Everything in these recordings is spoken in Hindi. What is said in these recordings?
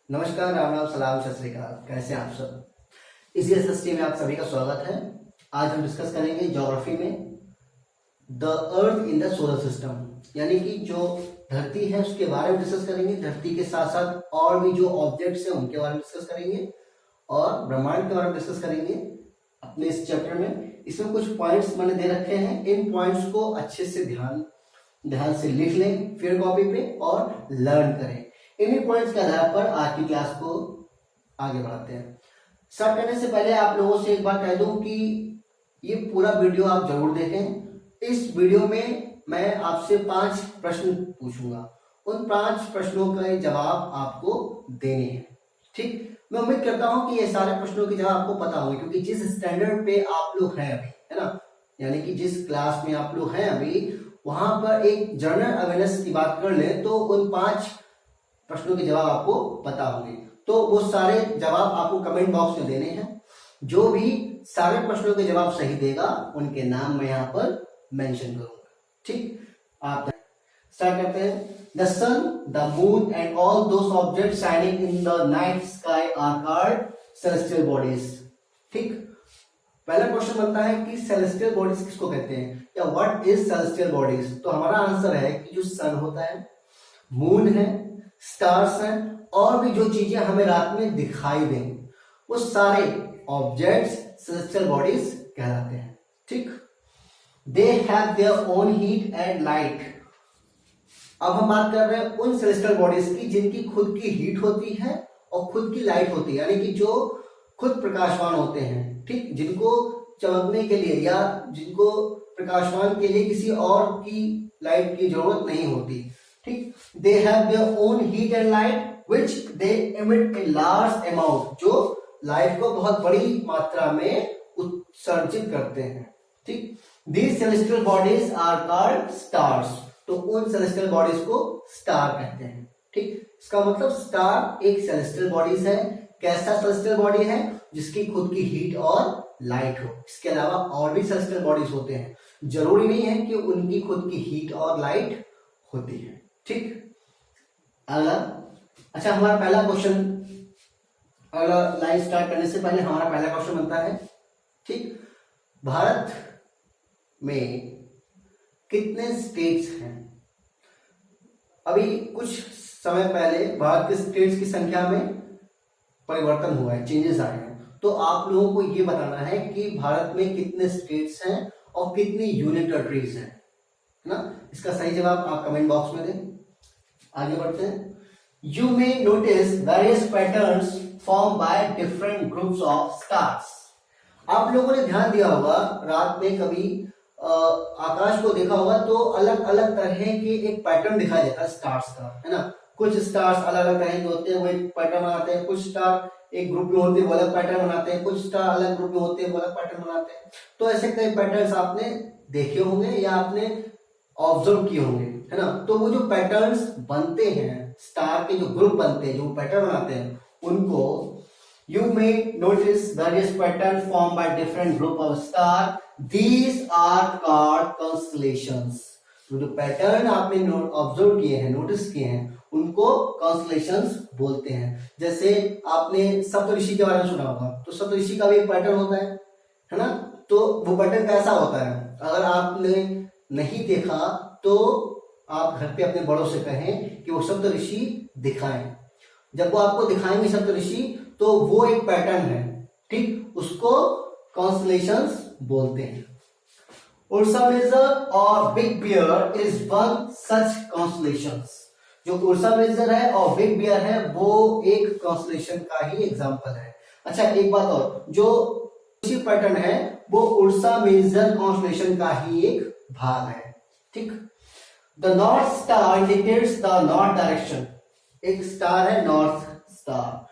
नमस्कार, राम राम, सलाम, सत श्री अकाल। कैसे हैं आप सब? इसी एसएसटी में आप सभी का स्वागत है। आज हम डिस्कस करेंगे ज्योग्राफी में the earth in the solar system, यानी कि जो धरती है उसके बारे में डिस्कस करेंगे। धरती के साथ साथ और भी जो ऑब्जेक्ट्स हैं उनके बारे में डिस्कस करेंगे और ब्रह्मांड के बारे में डिस्कस करेंगे अपने इस चैप्टर में। इसमें कुछ पॉइंट्स मैंने दे रखे हैं, इन पॉइंट्स को अच्छे से ध्यान से लिख लें फिर कॉपी पे और लर्न करें। इन्हीं पॉइंट्स के आधार पर आज की क्लास को आगे बढ़ाते हैं। स्टार्ट करने से पहले आप लोगों से एक बात कह दूं कि ये पूरा वीडियो आप जरूर देखें। इस वीडियो में मैं आपसे 5 प्रश्न पूछूंगा, उन 5 प्रश्नों का जवाब आपको देने हैं। ठीक, मैं उम्मीद करता हूं कि ये सारे प्रश्नों के जवाब आपको पता होंगे, क्योंकि जिस स्टैंडर्ड पे आप लोग हैं अभी, है ना, यानी कि जिस क्लास में आप लोग हैं अभी, वहां पर एक जनरल अवेयरनेस की बात कर ले तो उन 5 प्रश्नों के जवाब आपको पता होंगे। तो वो सारे जवाब आपको कमेंट बॉक्स में देने हैं। जो भी सारे प्रश्नों के जवाब सही देगा उनके नाम मैं यहाँ पर मेंशन करूंगा। ठीक, आप स्टार्ट करते हैं। The sun, the moon and all those objects shining in the night sky are called celestial bodies. ठीक, पहला क्वेश्चन बनता है कि सेलेस्टियल बॉडीज किसको कहते हैं, या व्हाट इज सेलेस्टियल बॉडीज। तो हमारा आंसर है कि जो सन होता है, मून है, स्टार्स हैं, और भी जो चीजें हमें रात में दिखाई दें, वो सारे ऑब्जेक्ट्स सेलेस्टियल बॉडीज कहलाते हैं। ठीक, they have their own heat and light. अब हम बात कर रहे हैं उन सेलेस्टियल बॉडीज की जिनकी खुद की हीट होती है और खुद की लाइट होती है, यानी कि जो खुद प्रकाशवान होते हैं। ठीक, जिनको चमकने के लिए या जिनको प्रकाशवान के लिए किसी और की लाइट की जरूरत नहीं होती। ठीक, they have their own heat and light which they emit in large amount, जो लाइट को बहुत बड़ी मात्रा में उत्सर्जित करते हैं। ठीक, these celestial bodies are called stars. तो उन सेलेस्टियल बॉडीज को स्टार कहते हैं। ठीक, इसका मतलब स्टार एक सेलेस्टियल बॉडीज है। कैसा सेलेस्टियल बॉडी है? जिसकी खुद की हीट और लाइट हो। इसके अलावा और भी सेलेस्टियल बॉडीज होते हैं, जरूरी नहीं है कि उनकी खुद की हीट और लाइट होती है। ठीक, अगला, अच्छा, हमारा पहला क्वेश्चन, अगला लाइन स्टार्ट करने से पहले हमारा पहला क्वेश्चन बनता है, ठीक, भारत में कितने स्टेट्स हैं? अभी कुछ समय पहले भारत के स्टेट्स की संख्या में परिवर्तन हुआ है, चेंजेस आए हैं। तो आप लोगों को यह बताना है कि भारत में कितने स्टेट्स हैं और कितनी यूनियन टेरिटरीज हैं, है ना। इसका सही जवाब आप कमेंट बॉक्स में दें। आगे बढ़ते हैं। You may notice various patterns form by different groups of stars. आप लोगों ने ध्यान दिया होगा, रात में कभी आकाश को देखा होगा तो अलग अलग तरह के एक पैटर्न दिखाई देता है स्टार्स का, है ना। कुछ स्टार्स अलग अलग तरह के होते हैं, वो एक पैटर्न बनाते हैं। कुछ स्टार एक ग्रुप में होते हैं, वो अलग पैटर्न बनाते हैं। कुछ स्टार अलग ग्रुप में होते हैं, वो अलग पैटर्न बनाते हैं। तो ऐसे कई पैटर्न्स आपने देखे होंगे या आपने ऑब्जर्व किए होंगे, है ना। तो वो जो पैटर्न्स बनते हैं, स्टार के जो ग्रुप बनते हैं, जो पैटर्न बनाते हैं, उनको you may notice various pattern form by different group of star, these are called constellations. तो जो पैटर्न आपने ऑब्जर्व किए हैं, नोटिस किए हैं, उनको कॉन्स्टलेशंस बोलते हैं। जैसे आपने सप्तऋषि के बारे में सुना होगा, तो सप्तऋषि का भी एक पैटर्न होता है ना। तो वो पैटर्न कैसा होता है? अगर आपने नहीं देखा तो आप घर पे अपने बड़ों से कहें कि वो सप्तऋषि दिखाएं। जब वो आपको दिखाएंगे सप्तऋषि, तो वो एक पैटर्न है। ठीक, उसको कॉन्स्टलेशंस बोलते हैं। उर्सा मेजर और big bear is one such constellations. जो उर्सा मेजर है और बिग बियर है, वो एक कॉन्स्टलेशन का ही एग्जांपल है। अच्छा, एक बात और, जो पैटर्न है वो उर्सा मेजर कॉन्स्टलेशन का ही एक भाग है। ठीक, the north star indicates the north direction. एक स्टार है नॉर्थ स्टार,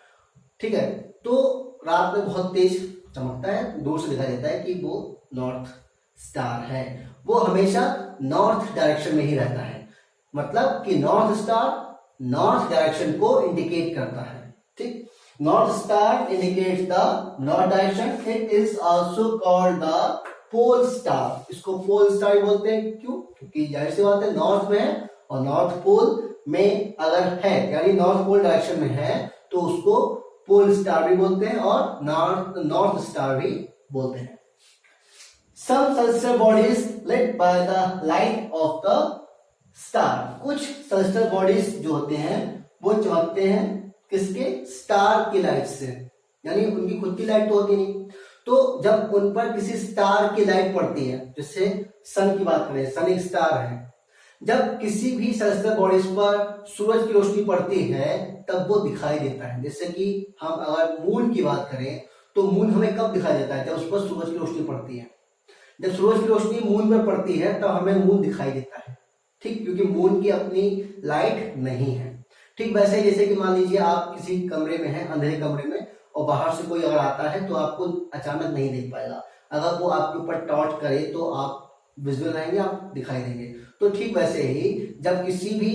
ठीक है। तो रात में बहुत तेज चमकता है, दूर से दिखाई देता है कि वो नॉर्थ स्टार है। वो हमेशा नॉर्थ डायरेक्शन में ही रहता है, मतलब कि नॉर्थ स्टार नॉर्थ डायरेक्शन को इंडिकेट करता है। ठीक, north star indicates the north direction. It is also called the pole star. इसको पोल स्टार बोलते हैं, क्यों? क्योंकि जाहिर सी बात है नॉर्थ में है, और नॉर्थ पोल में अगर है, यानी नॉर्थ पोल डायरेक्शन में है, तो उसको पोल स्टार भी बोलते हैं और नॉर्थ स्टार भी बोलते हैं। Some celestial bodies lit by the light of the star, कुछ सेलेस्टियल बॉडीज जो होते हैं वो चमकते हैं किसके, स्टार की लाइट से, यानी उनकी खुद की लाइट तो होती नहीं, तो जब उन पर किसी स्टार की लाइट पड़ती है, जैसे सन की बात करें, सन एक स्टार है, जब किसी भी सेलेस्टियल बॉडीज पर सूरज की रोशनी पड़ती है तब वो दिखाई देता है। जैसे कि हम अगर मून की बात करें तो मून हमें कब दिखाई देता है, जब उस पर सूरज की रोशनी पड़ती है। जब सूरज की रोशनी मून पर पड़ती है तब हमें मून दिखाई देता है, ठीक, क्योंकि मून की अपनी लाइट नहीं है। ठीक वैसे जैसे कि मान लीजिए आप किसी कमरे में हैं, अंधेरे कमरे में, और बाहर से कोई अगर आता है तो आपको अचानक नहीं देख पाएगा, अगर वो आपके ऊपर टॉर्च करे तो आप विजुअल रहेंगे, आप दिखाई देंगे। तो ठीक वैसे ही जब किसी भी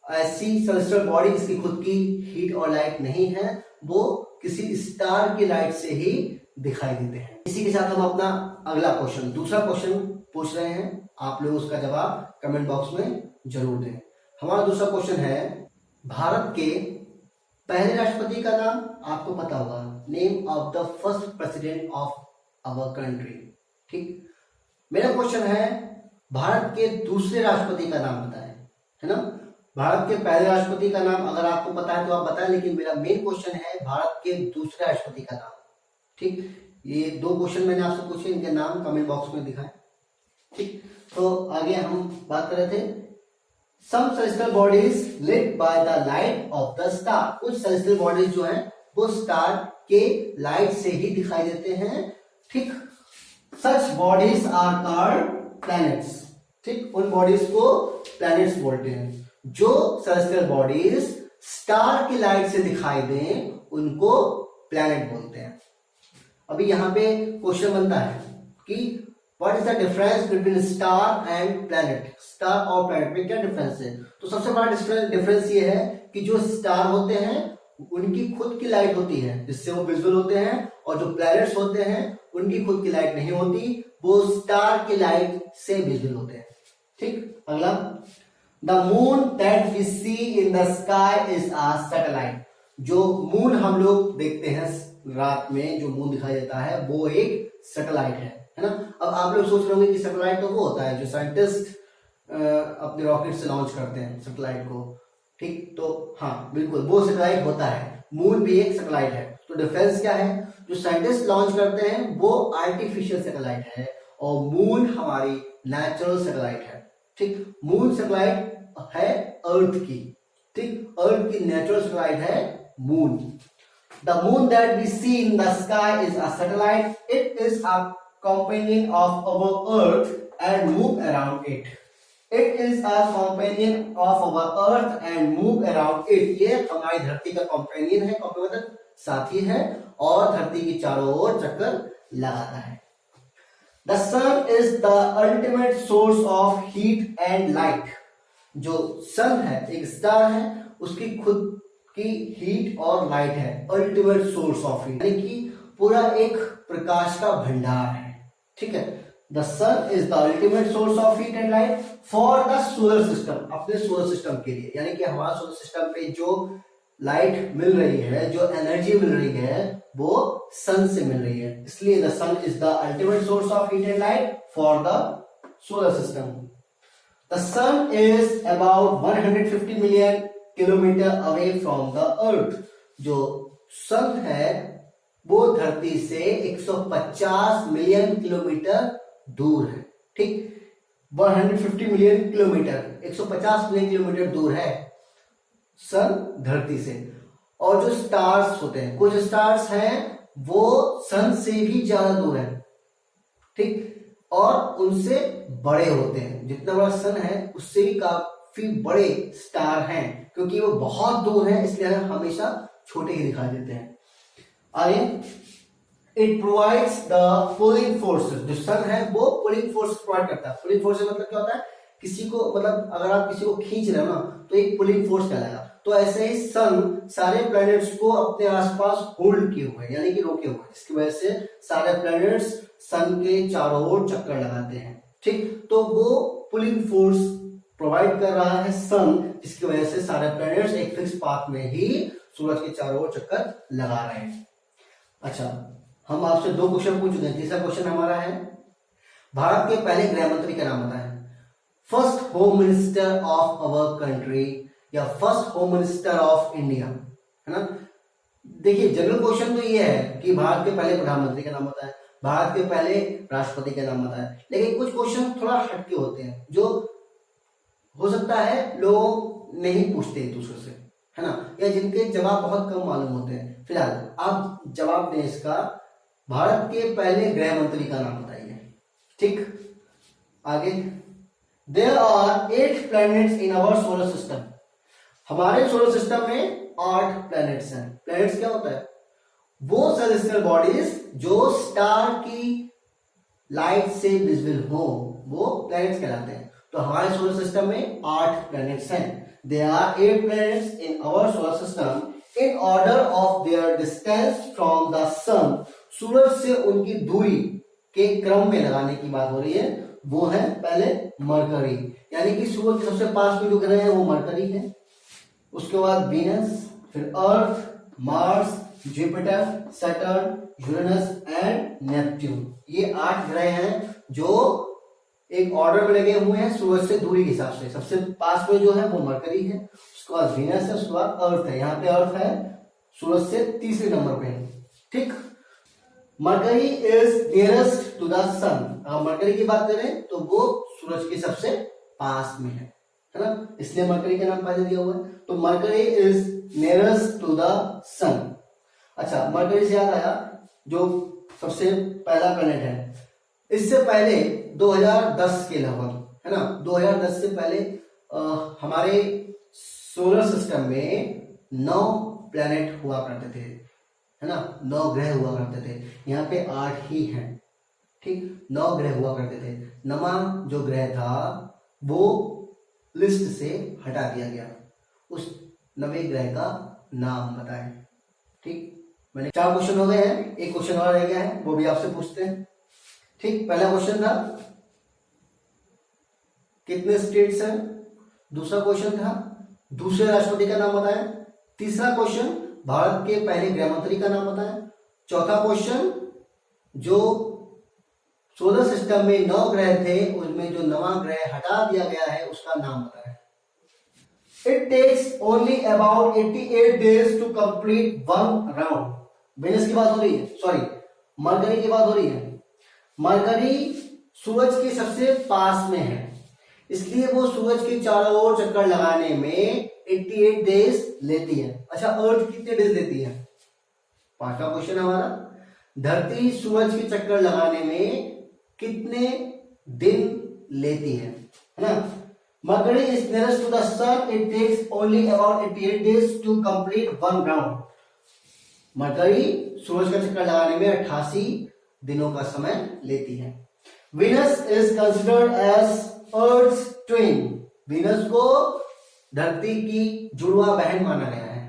ऐसी सेलेस्टियल बॉडी जिसकी खुद की हीट और लाइट नहीं है, वो किसी स्टार की लाइट से ही दिखाई देते हैं। इसी के साथ हम अपना अगला क्वेश्चन, दूसरा क्वेश्चन पूछ रहे हैं, आप लोग उसका जवाब कमेंट बॉक्स में जरूर दें। हमारा दूसरा क्वेश्चन है, भारत के पहले राष्ट्रपति का नाम आपको पता होगा, name of the first president of our country. ठीक, मेरा क्वेश्चन है भारत के दूसरे राष्ट्रपति का नाम बताएं, है ना। भारत के पहले राष्ट्रपति का नाम अगर आपको पता है तो आप बताएं, लेकिन मेरा मेन क्वेश्चन है भारत के दूसरे राष्ट्रपति का नाम। ठीक, ये दो क्वेश्चन मैंने आपसे पूछे, इनके नाम कमेंट बॉक्स में दिखाएं। ठीक, तो आगे हम बात कर रहे थे, some celestial bodies lit by the light of the star, कुछ सेलेस्टियल बॉडीज जो हैं वो स्टार के लाइट से ही दिखाई देते हैं। ठीक, सच बॉडीज आर कॉल्ड प्लैनेट्स। ठीक, उन बॉडीज को प्लैनेट्स बोलते हैं। जो सेलेस्टियल बॉडीज स्टार की लाइट से दिखाई दें उनको प्लैनेट बोलते हैं। अभी यहाँ पे क्वेश्चन बनता है कि what is the difference between star and planet, star और प्लैनेट में क्या डिफरेंस है। तो सबसे बड़ा डिफरेंस ये है कि जो स्टार होते हैं उनकी खुद की लाइट होती है जिससे वो विजुअल होते हैं, और जो प्लैनेट्स होते हैं उनकी खुद की लाइट नहीं होती, वो स्टार की लाइट से विजुअल होते हैं। ठीक, अगला, the moon that we see in the sky is a satellite, जो मून हम लोग देखते हैं रात में, जो मून दिखाई देता है वो एक सैटेलाइट है ना। अब आप लोग सोच रहे होंगे कि सैटेलाइट तो वो होता है जो साइंटिस्ट अपने रॉकेट से लॉन्च करते हैं सैटेलाइट को। ठीक, तो हाँ बिल्कुल वो सैटेलाइट होता है, मून भी एक सैटेलाइट है। तो डिफरेंस क्या है, जो साइंटिस्ट लॉन्च करते हैं वो आर्टिफिशियल सैटेलाइट है और मून हमारी नेचुरल सैटेलाइट है। ठीक, मून सैटेलाइट है अर्थ की, ठीक, अर्थ की नेचुरल सैटेलाइट है moon. The moon that we see in the sky is a satellite, it is a companion of our earth and move around it. It is a companion of our earth and move around it. ये हमारी धरती का companion है, मतलब साथी है, और धरती की चारों ओर चक्कर लगाता है। The sun is the ultimate source of heat and light. जो सन है, एक स्टार है, उसकी खुद की हीट और लाइट है, अल्टीमेट सोर्स ऑफ हीट, यानी कि पूरा एक प्रकाश का भंडार है। ठीक है, the sun is the ultimate source of heat and light for the solar system, अपने सोलर सिस्टम के लिए, यानी कि हमारा सोलर सिस्टम पे जो लाइट मिल रही है, जो एनर्जी मिल रही है, वो सन से मिल रही है, इसलिए the sun is the ultimate source of heat and light for the solar system. The sun is about 150 million kilometer away from the earth, जो सन है वो धरती से 150 मिलियन किलोमीटर दूर है। ठीक, 150 मिलियन किलोमीटर, 150 मिलियन किलोमीटर दूर है सन धरती से। और जो स्टार्स होते हैं, कुछ स्टार्स हैं वो सन से भी ज्यादा दूर है। ठीक, और उनसे बड़े होते हैं, जितना बड़ा सन है उससे भी काफी बड़े स्टार हैं, क्योंकि वो बहुत दूर है इसलिए हमेशा छोटे ही दिखाई देते हैं। आगे, it provides the pulling forces, जो सन है वो पुलिंग फोर्स प्रोवाइड करता है। पुलिंग फोर्स मतलब क्या होता है, किसी को, मतलब अगर आप किसी को खींच रहे हो ना तो एक पुलिंग फोर्स कहलाएगा। तो ऐसे ही सन सारे प्लैनेट्स को अपने आसपास होल्ड किए हुए, यानी कि रोके हुए, जिसकी वजह से सारे प्लैनेट्स सन के चारों ओर चक्कर लगाते हैं। ठीक, तो वो पुलिंग फोर्स प्रोवाइड कर रहा है सन, जिसकी वजह से सारे प्लैनेट्स एक फिक्स पाथ में ही सूरज के चारों ओर चक्कर लगा रहे हैं। अच्छा, हम आपसे 2 क्वेश्चन पूछ चुके हैं। तीसरा क्वेश्चन हमारा है, भारत के पहले गृह मंत्री का नाम बताएं। First home minister of our country या first home minister of India, है ना। देखिए, जनरल क्वेश्चन तो ये है कि भारत के पहले प्रधानमंत्री का नाम बताएं, भारत के पहले राष्ट्रपति का नाम बताएं, लेकिन कुछ क्वेश्चन थोड़ा हटके होते हैं जो हो सकता है लोग नहीं पूछते एक दूसरे से, है ना, या जिनके जवाब बहुत कम मालूम होते हैं। फिलहाल आप जवाब दें इसका, भारत के पहले गृह मंत्री का नाम बताइए। ठीक, आगे, there are 8 planets in our solar system. हमारे सोलर सिस्टम में 8 प्लैनेट्स हैं। प्लैनेट्स क्या होता है? वो सेलेस्टियल बॉडीज जो स्टार की लाइट से विजिबल हो, वो प्लैनेट्स कहलाते हैं। तो हमारे सोलर सिस्टम में 8 प्लैनेट्स हैं। There are 8 planets in our solar system in order of their distance from the sun. सूरज से उनकी दूरी के क्रम में लगाने की बात हो रही है। वो है पहले मरकरी, यानी कि सूरज के सबसे पास में जो ग्रह है वो मरकरी है, उसके बाद वीनस, फिर Earth, Mars, Jupiter, Saturn, Uranus and Neptune. ये 8 ग्रह हैं जो एक ऑर्डर में लगे हुए हैं सूरज से दूरी के हिसाब से। सबसे पास में जो है वो मरकरी है, उसके बाद वीनस है, उसके बाद अर्थ है। यहाँ पे अर्थ है सूरज से तीसरे नंबर पे है। ठीक, Mercury is nearest to the sun. Mercury की बात करें तो वो सूरज के सबसे पास में है ना, इसलिए मरकरी का नाम पहले दिया हुआ है। तो Mercury is nearest to the sun. अच्छा, मरकरी से याद आया, जो सबसे पहला प्लैनेट है, इससे पहले 2010 के लगभग, है ना, 2010 से पहले हमारे सोलर सिस्टम में 9 प्लैनेट हुआ करते थे, है ना, 9 ग्रह हुआ करते थे। यहाँ पे 8 ही हैं। ठीक, 9 ग्रह हुआ करते थे। 9वां जो ग्रह था वो लिस्ट से हटा दिया गया। उस 9वें ग्रह का नाम बताएं। ठीक, मैंने 4 क्वेश्चन हो गए हैं, एक क्वेश्चन और रह गया है, वो भी आपसे पूछते हैं। ठीक, पहला क्वेश्चन था कितने स्टेट्स हैं। दूसरा क्वेश्चन था दूसरे राष्ट्रपति का नाम बताएं। तीसरा क्वेश्चन भारत के पहले गृह मंत्री का नाम बताएं। चौथा क्वेश्चन जो सोलर सिस्टम में 9 ग्रह थे उसमें जो 9वां ग्रह हटा दिया गया है उसका नाम बताएं। It takes only about 88 days to complete one round. Venus की बात हो रही है, सॉरी मरकरी की बात हो रही है। मरकरी सूरज के सबसे पास में है, इसलिए वो सूरज के चारों ओर चक्कर लगाने में 88 डेज लेती है। अच्छा, अर्थ कितने डेज लेती है? 5वां क्वेश्चन हमारा, धरती सूरज के चक्कर लगाने में कितने दिन लेती है ना। Mercury is nearest to the sun. It takes only about 88 days to complete one round. Mercury सूरज का चक्कर लगाने में 88 दिनों का समय लेती है। Venus is considered as Earth's twin. Venus को धरती की जुड़वा बहन माना गया है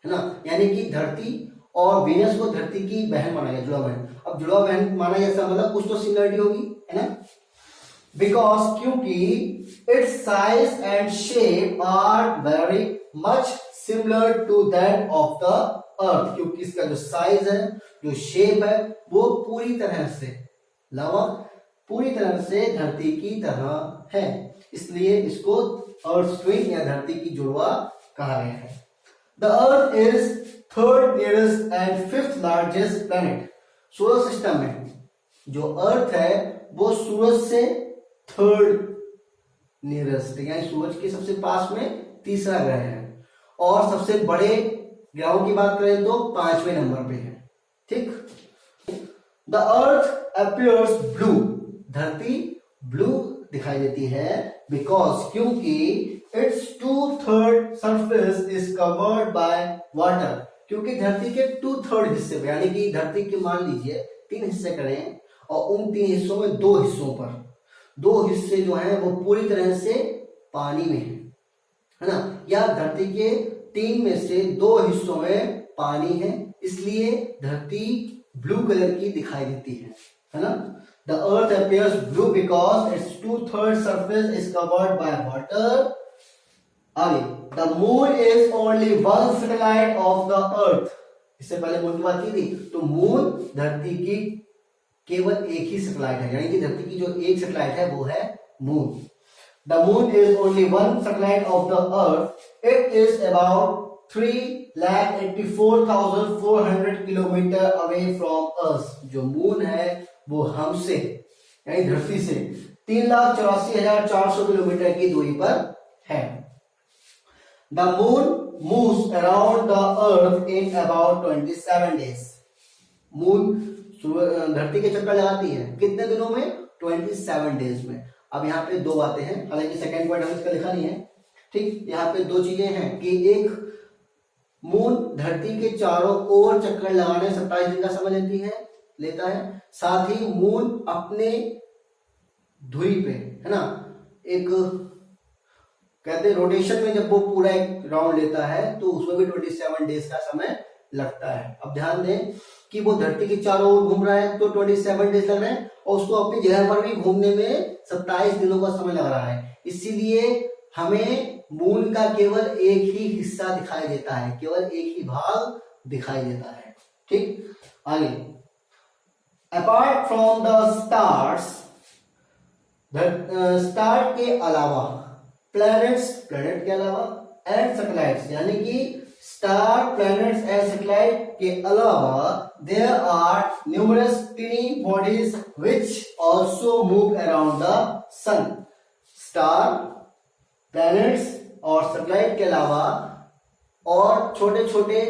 ना, यानी कि धरती और Venus को धरती की बहन माना गया, जुड़वा बहन। अब जुड़वा बहन माना गया इसका मतलब कुछ तो सिमिलरिटी होगी, है ना, बिकॉज क्योंकि its size and shape are very much similar to that of the earth। क्योंकि इसका जो साइज है, जो शेप है, वो पूरी तरह से धरती की तरह है, इसलिए इसको अर्थ ट्विन या धरती की जुड़वा कहा गया है। The earth is third nearest and fifth largest planet। Solar system में जो अर्थ है वो सूरज से थर्ड नियरेस्ट, यानी सूरज के सबसे पास में तीसरा ग्रह है, और सबसे बड़े ग्रहों की बात करें तो 5वें नंबर पे है। ठीक, द अर्थ अपीयर्स ब्लू। धरती ब्लू दिखाई देती है बिकॉज क्योंकि it's 2/3 surface is covered by water. क्योंकि धरती के 2/3 हिस्से पे, यानी कि धरती के मान लीजिए 3 हिस्से करें और उन 3 हिस्सों में 2 हिस्सों पर 2 हिस्से जो हैं वो पूरी तरह से पानी में है ना, या धरती के 3 में से 2 हिस्सों में पानी है, इसलिए धरती ब्लू कलर की दिखाई देती है ना। The earth appears blue because its 2/3 surface is covered by water. आगे, the moon is only one satellite of the earth. इससे पहले मून की बात की थी, तो मून धरती की केवल एक ही सैटेलाइट है, यानी कि धरती की जो एक सैटेलाइट है वो है moon. The moon is only one satellite of the earth. It is about 3,84,400 kilometre away from us. जो मून है वो हमसे यानी धरती से 3,84,400 किलोमीटर की दूरी पर है। The moon moves around the earth in about 27 days. Moon धरती के चक्कर लगाती है कितने दिनों में? 27 डेज में। अब यहाँ पे दो बातें हैं, हालांकि सेकेंड पॉइंट हम इसका लिखा नहीं है, ठीक। यहाँ पे दो चीजें हैं कि एक, मून धरती के चारों ओर चक्कर लगाने 27 दिन का समय लेता है। साथ ही मून अपने धुरी पे, है ना, एक कहते हैं रोटेशन में जब वो पूरा एक राउंड लेता है तो उसमें भी 27 डेज का समय लगता है। अब ध्यान दें कि वो धरती के चारों ओर घूम रहा है तो 27 डेज लग रहे हैं, और उसको अपनी जगह पर भी घूमने में 27 दिनों का समय लग रहा है। इसीलिए हमें मून का केवल एक ही हिस्सा दिखाई देता है, केवल एक ही भाग दिखाई देता है, ठीक। आगे, apart from the stars, star के अलावा, प्लैनेट्स, प्लैनेट के अलावा, एंड सैटेलाइट्स, यानी कि स्टार, प्लैनेट्स एंड सैटेलाइट के अलावा there are numerous tiny bodies which also move around the sun. Star, planets और सैटेलाइट के अलावा और छोटे छोटे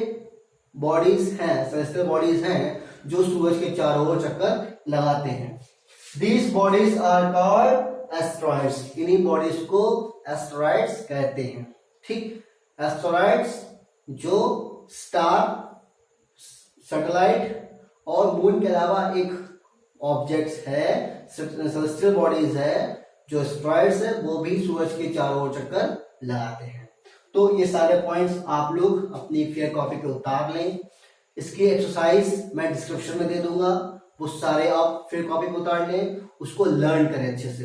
बॉडीज हैं, सेलेस्टियल बॉडीज हैं जो सूरज के चारों ओर चक्कर लगाते हैं। These bodies are called asteroids। इन्हीं बॉडीज को एस्टेरॉइड्स कहते हैं, ठीक। एस्टेरॉइड्स जो स्टार, सैटेलाइट और मून के अलावा एक ऑब्जेक्ट्स है, सेलेस्टियल बॉडीज है जो एस्टेरॉइड्स है, वो भी सूरज के चारों ओर चक्कर लगाते हैं। तो ये सारे पॉइंट्स आप लोग अपनी फेयर कॉपी पे उतार लें। इसकी एक्सरसाइज मैं डिस्क्रिप्शन में दे दूंगा, वो सारे आप फेयर कॉपी पे उतार लें, उसको लर्न करें अच्छे से,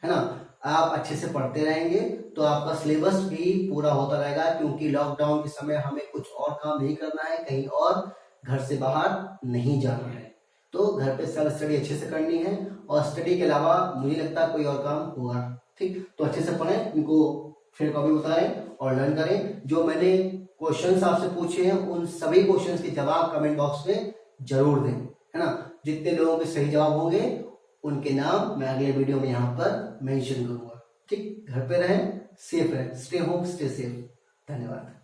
है ना। आप अच्छे से पढ़ते रहेंगे तो आपका सिलेबस भी पूरा होता रहेगा, क्योंकि लॉकडाउन के समय हमें कुछ और काम नहीं करना है, कहीं और घर से बाहर नहीं जाना है, तो घर पे सेल्फ स्टडी अच्छे से करनी है, और स्टडी के अलावा मुझे लगता है कोई और काम होगा, ठीक। तो अच्छे से पढ़ें, इनको फेयर कॉपी उतारें और लर्न करें। जो मैंने क्वेश्चंस आपसे पूछे हैं उन सभी क्वेश्चंस के जवाब कमेंट बॉक्स में जरूर दें, है ना। जितने लोगों के सही जवाब होंगे उनके नाम मैं अगले वीडियो में यहाँ पर मेंशन करूंगा, ठीक। घर पे रहें, सेफ रहें, स्टे होम स्टे सेफ। धन्यवाद।